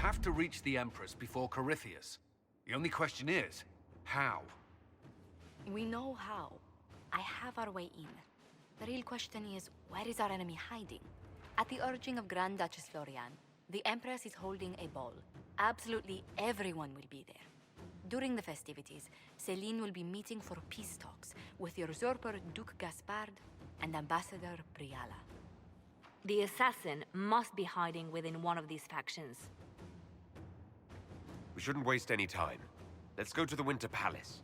have to reach the Empress before Corypheus. The only question is, how? We know how. I have our way in. The real question is, where is our enemy hiding? At the urging of Grand Duchess Florian, the Empress is holding a ball. Absolutely everyone will be there. During the festivities, Céline will be meeting for peace talks with usurper Duke Gaspard and Ambassador Briala. The assassin must be hiding within one of these factions. We shouldn't waste any time. Let's go to the Winter Palace.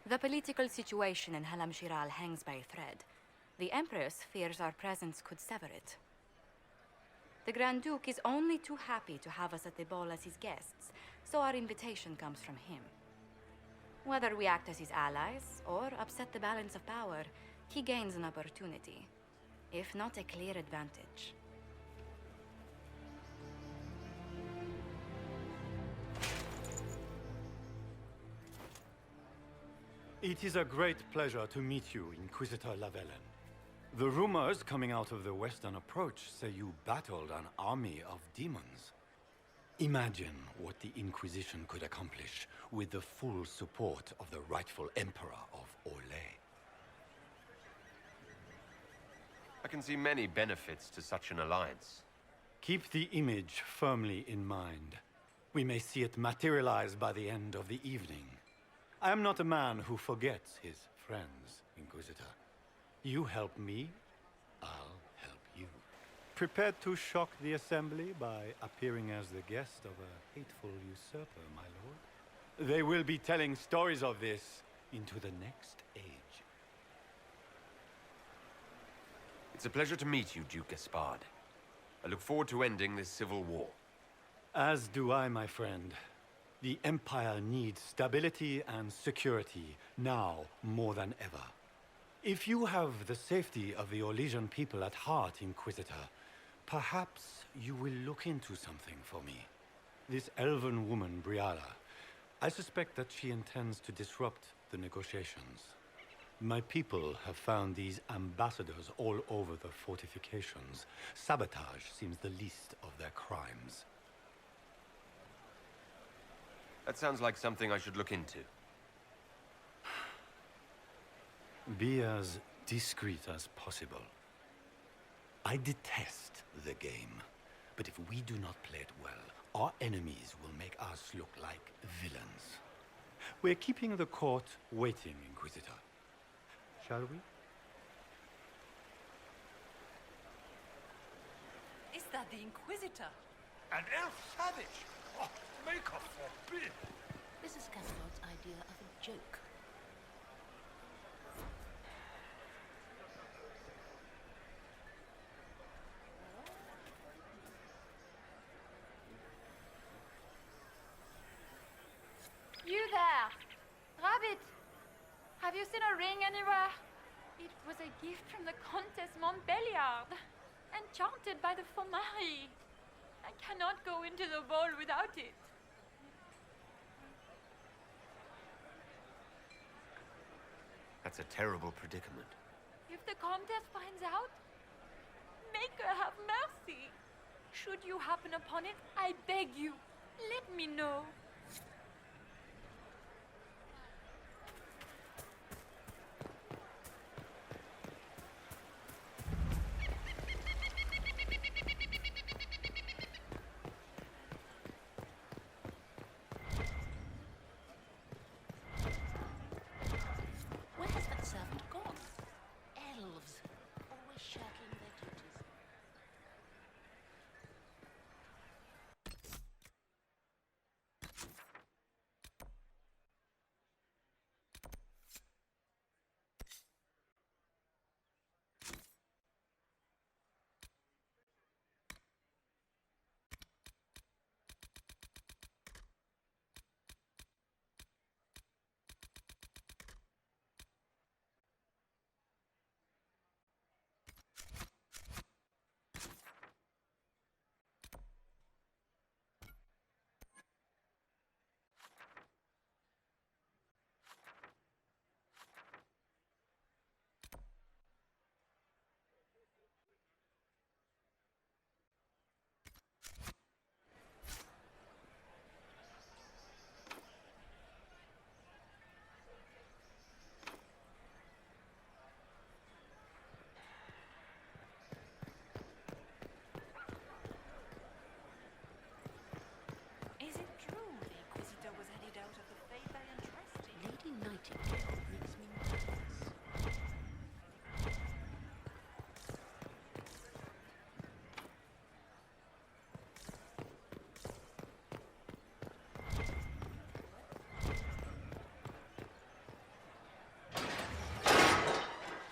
The political situation in Halam Shiral hangs by a thread. The Empress fears our presence could sever it. The Grand Duke is only too happy to have us at the ball as his guests, so our invitation comes from him. Whether we act as his allies or upset the balance of power, he gains an opportunity, if not a clear advantage. It is a great pleasure to meet you, Inquisitor Lavellen. The rumors coming out of the Western Approach say you battled an army of demons. Imagine what the Inquisition could accomplish with the full support of the rightful Emperor of Orlais. I can see many benefits to such an alliance. Keep the image firmly in mind. We may see it materialize by the end of the evening. I am not a man who forgets his friends, Inquisitor. You help me, I'll help you. Prepared to shock the Assembly by appearing as the guest of a hateful usurper, my lord? They will be telling stories of this into the next age. It's a pleasure to meet you, Duke Gaspard. I look forward to ending this civil war. As do I, my friend. The Empire needs stability and security, now more than ever. If you have the safety of the Orlesian people at heart, Inquisitor, perhaps you will look into something for me. This elven woman, Briala, I suspect that she intends to disrupt the negotiations. My people have found these ambassadors all over the fortifications. Sabotage seems the least of their crimes. That sounds like something I should look into. Be as discreet as possible. I detest the game, but if we do not play it well, our enemies will make us look like villains. We're keeping the court waiting, Inquisitor. Shall we? Is that the Inquisitor? An elf savage! Oh, Maker forbid! This is Gaspard's idea of a joke. You there! Rabbit! Have you seen a ring anywhere? It was a gift from the Countess Montbéliard, enchanted by the Fomari. I cannot go into the ball without it. That's a terrible predicament. If the Countess finds out, make her have mercy. Should you happen upon it, I beg you, let me know.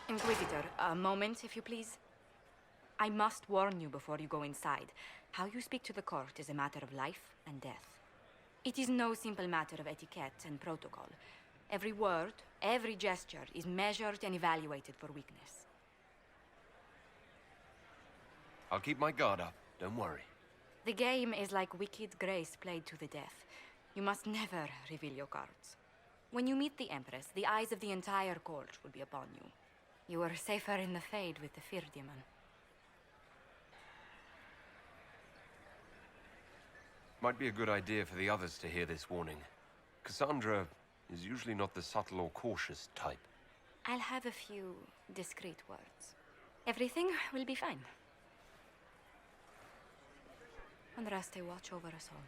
Inquisitor, a moment, if you please. I must warn you before you go inside. How you speak to the court is a matter of life and death. It is no simple matter of etiquette and protocol. Every word, every gesture is measured and evaluated for weakness. I'll keep my guard up, don't worry. The game is like Wicked Grace played to the death. You must never reveal your cards. When you meet the Empress, the eyes of the entire court will be upon you. You are safer in the Fade with the Fear Demon. Might be a good idea for the others to hear this warning. Cassandra is usually not the subtle or cautious type. I'll have a few discreet words. Everything will be fine. Andraste, watch over us all.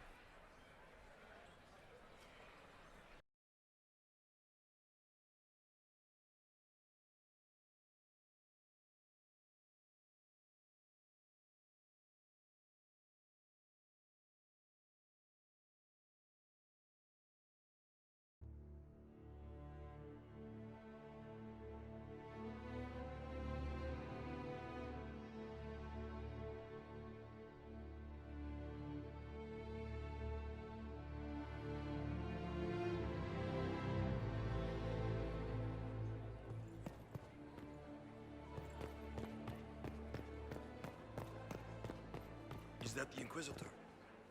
Is that the Inquisitor?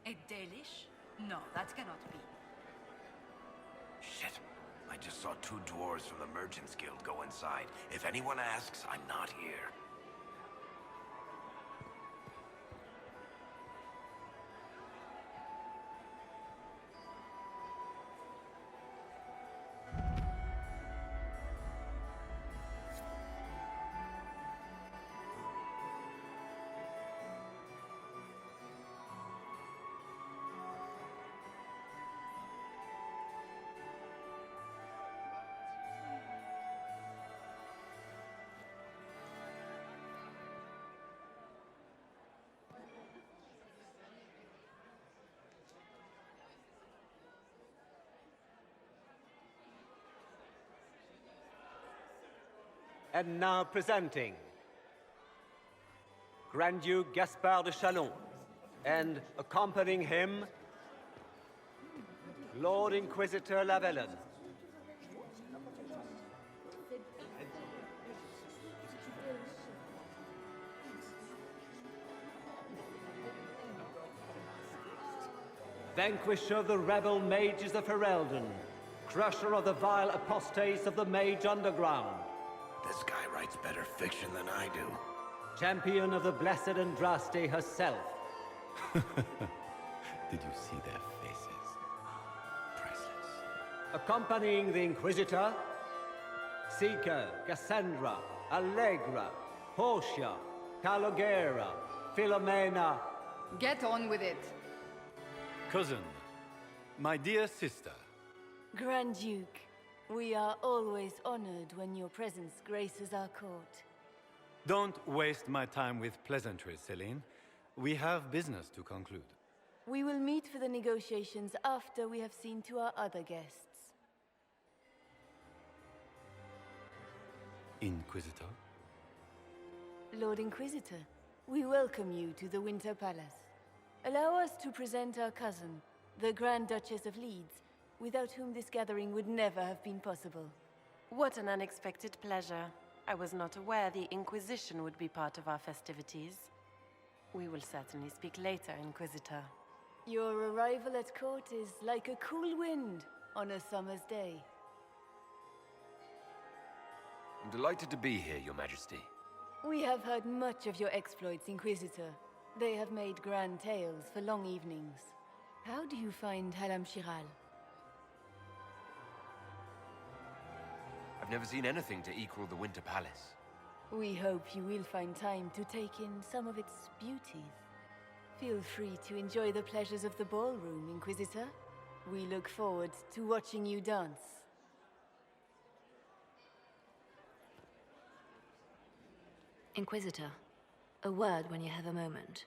A Dalish? No, that cannot be. Shit. I just saw two dwarves from the Merchants Guild go inside. If anyone asks, I'm not here. And now presenting Grand Duke Gaspard de Chalon, and accompanying him, Lord Inquisitor Lavellan. Vanquisher of the rebel mages of Ferelden, crusher of the vile apostates of the Mage Underground. This guy writes better fiction than I do. Champion of the blessed Andraste herself. Did you see their faces? Priceless. Accompanying the Inquisitor, Seeker, Cassandra, Allegra, Portia, Calogera, Philomena. Get on with it. Cousin, my dear sister. Grand Duke, we are always honored when your presence graces our court. Don't waste my time with pleasantries, Celine. We have business to conclude. We will meet for the negotiations after we have seen to our other guests. Inquisitor? Lord Inquisitor, we welcome you to the Winter Palace. Allow us to present our cousin, the Grand Duchess of Leeds, without whom this gathering would never have been possible. What an unexpected pleasure. I was not aware the Inquisition would be part of our festivities. We will certainly speak later, Inquisitor. Your arrival at court is like a cool wind on a summer's day. I'm delighted to be here, Your Majesty. We have heard much of your exploits, Inquisitor. They have made grand tales for long evenings. How do you find Halam Shiral? I've never seen anything to equal the Winter Palace. We hope you will find time to take in some of its beauties. Feel free to enjoy the pleasures of the ballroom, Inquisitor. We look forward to watching you dance. Inquisitor, a word when you have a moment.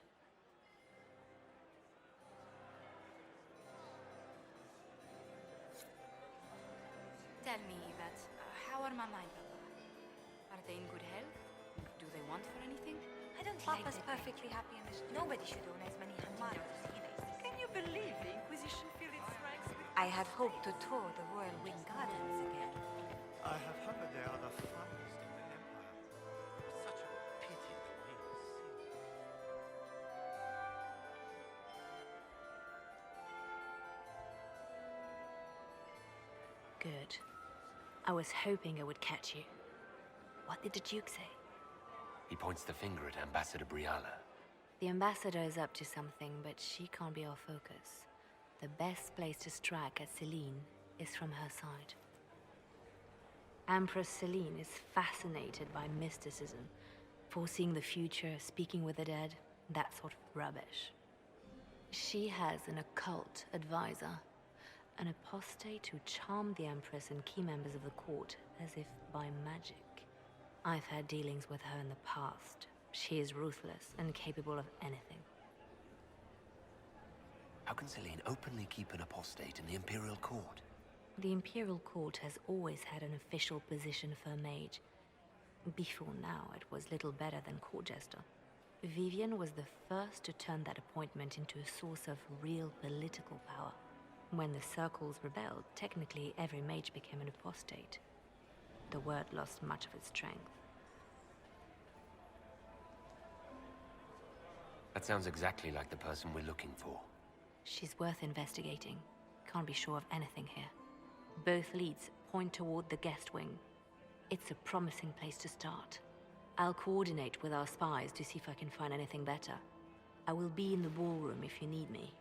Tell me, Yvette, how are Mama and Papa? Are they in good health? Do they want for anything? I don't Papa's perfectly happy in this. Nobody should own as many hunting dogs as he does. Can you believe the Inquisition filled its ranks with... I had hoped to tour the Royal Wing Gardens again. I have heard they are the finest in the Empire. Such a pity to leave the sea. Good. I was hoping I would catch you. What did the Duke say? He points the finger at Ambassador Briala. The ambassador is up to something, but she can't be our focus. The best place to strike at Celine is from her side. Empress Celine is fascinated by mysticism, foreseeing the future, speaking with the dead, that sort of rubbish. She has an occult advisor, an apostate who charmed the Empress and key members of the court as if by magic. I've had dealings with her in the past. She is ruthless and capable of anything. How can Celine openly keep an apostate in the Imperial Court? The Imperial Court has always had an official position for a mage. Before now, it was little better than court jester. Vivian was the first to turn that appointment into a source of real political power. When the circles rebelled, technically every mage became an apostate. The word lost much of its strength. That sounds exactly like the person we're looking for. She's worth investigating. Can't be sure of anything here. Both leads point toward the guest wing. It's a promising place to start. I'll coordinate with our spies to see if I can find anything better. I will be in the ballroom if you need me.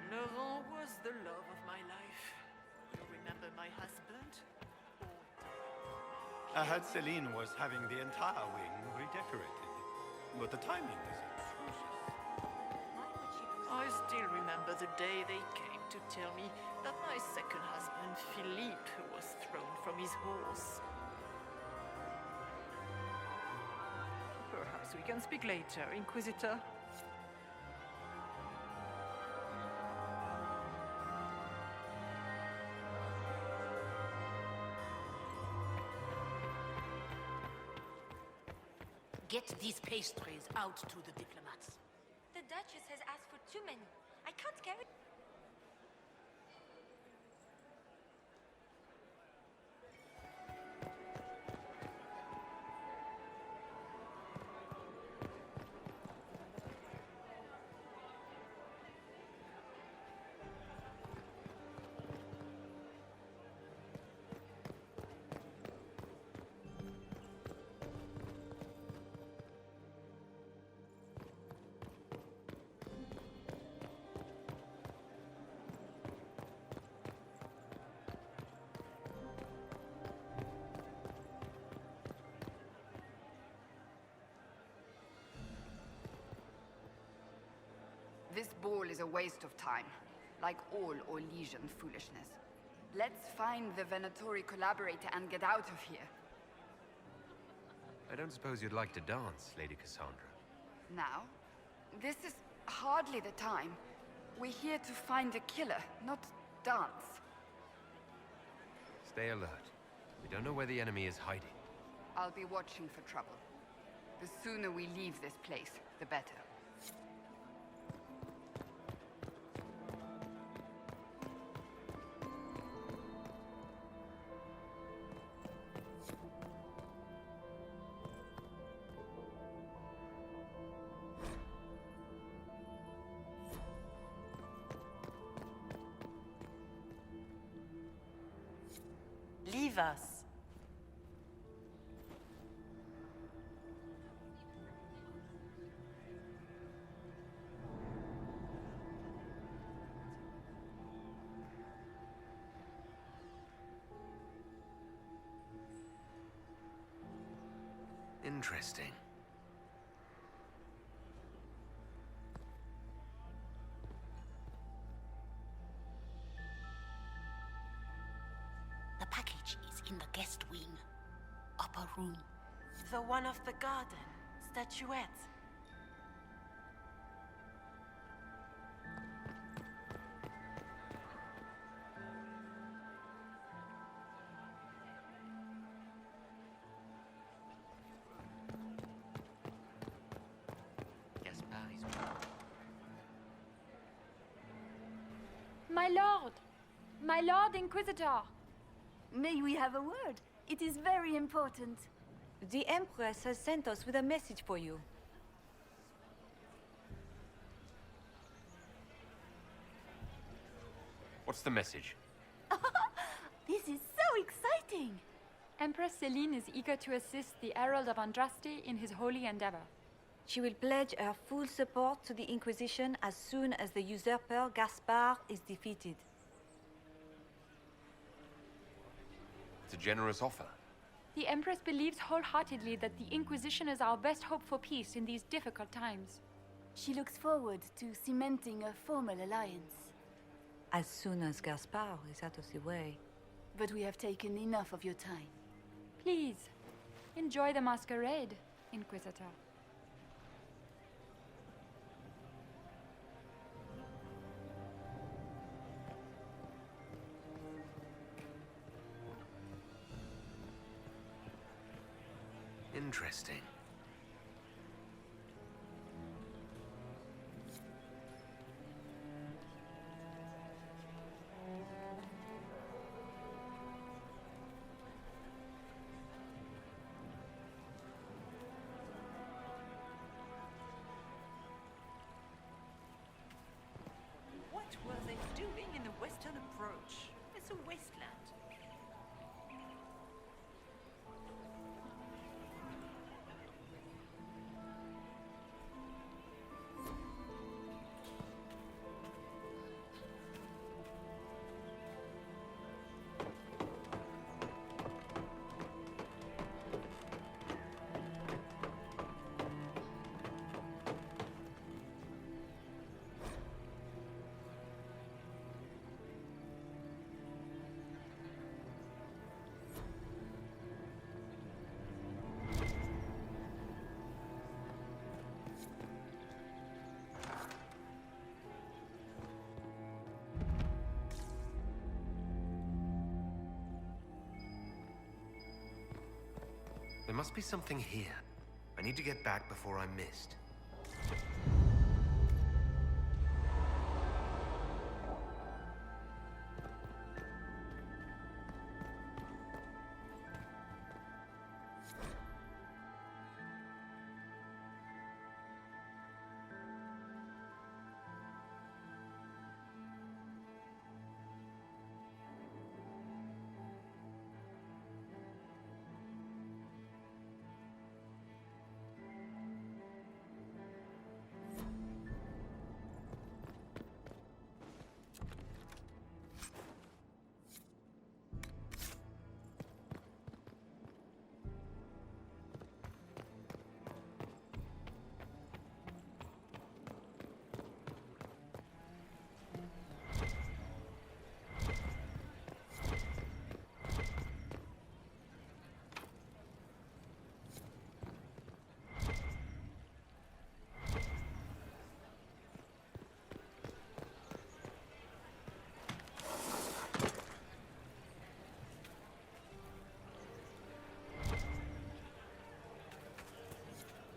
Laurent was the love of my life. You remember my husband? I heard Celine was having the entire wing redecorated, but the timing is atrocious. I still remember the day they came to tell me that my second husband, Philippe, was thrown from his horse. Perhaps we can speak later, Inquisitor. Get these pastries out to the diplomats. The Duchess has asked for too many. I can't carry... This ball is a waste of time, like all Orlesian foolishness. Let's find the Venatori collaborator and get out of here. I don't suppose you'd like to dance, Lady Cassandra. Now? This is hardly the time. We're here to find a killer, not dance. Stay alert. We don't know where the enemy is hiding. I'll be watching for trouble. The sooner we leave this place, the better. leave us. Interesting. The package is in the guest wing. Upper room. The one of the garden. Statuette. My lord! My lord Inquisitor! May we have a word? It is very important. The Empress has sent us with a message for you. What's the message? This is so exciting! Empress Celine is eager to assist the Herald of Andraste in his holy endeavor. She will pledge her full support to the Inquisition as soon as the usurper Gaspard is defeated. It's a generous offer. The Empress believes wholeheartedly that the Inquisition is our best hope for peace in these difficult times. She looks forward to cementing a formal alliance. As soon as Gaspard is out of the way. But we have taken enough of your time. Please, enjoy the masquerade, Inquisitor. Interesting. What were they doing in the western approach? It's a wasteland. There must be something here. I need to get back before I'm missed.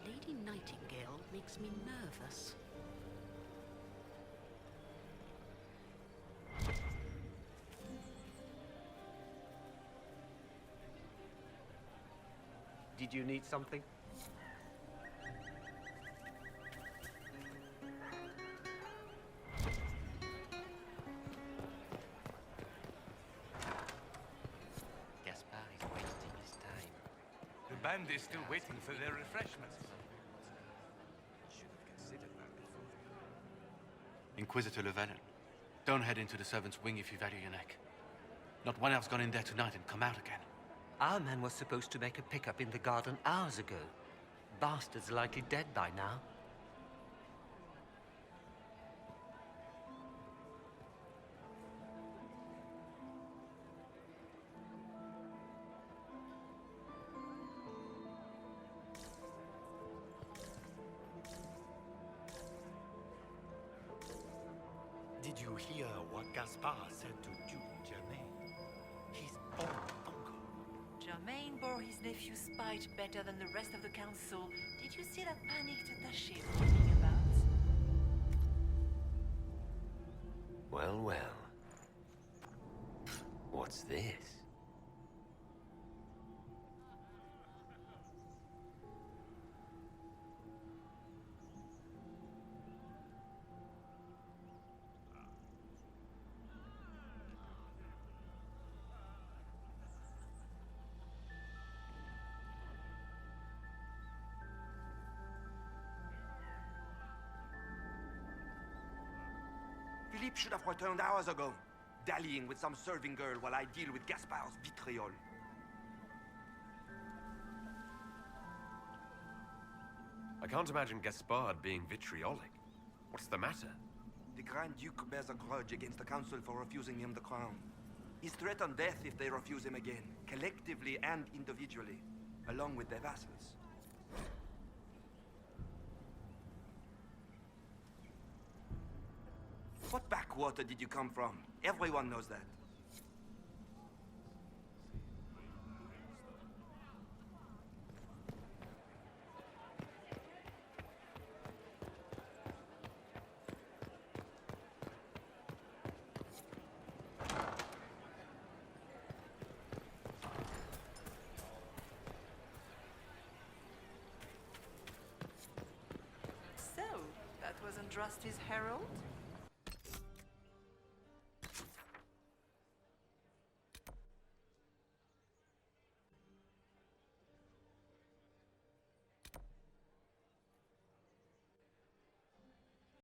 Lady Nightingale makes me nervous. Did you need something? Gaspard? band is still waiting for their refreshments. Inquisitor Llewellyn, don't head into the servants' wing if you value your neck. Not one elf's gone in there tonight and come out again. Our man was supposed to make a pickup in the garden hours ago. Bastard's likely dead by now. Did you hear what Gaspard said to Duke Germain? His own uncle. Germain bore his nephew's spite better than the rest of the council. Did you see that panicked attaché walking about? Well, well. What's this? Philippe should have returned hours ago, dallying with some serving girl while I deal with Gaspard's vitriol. I can't imagine Gaspard being vitriolic. What's the matter? The Grand Duke bears a grudge against the Council for refusing him the crown. He's threatened death if they refuse him again, collectively and individually, along with their vassals. What backwater did you come from? Everyone knows that. So, that was Andraste's herald?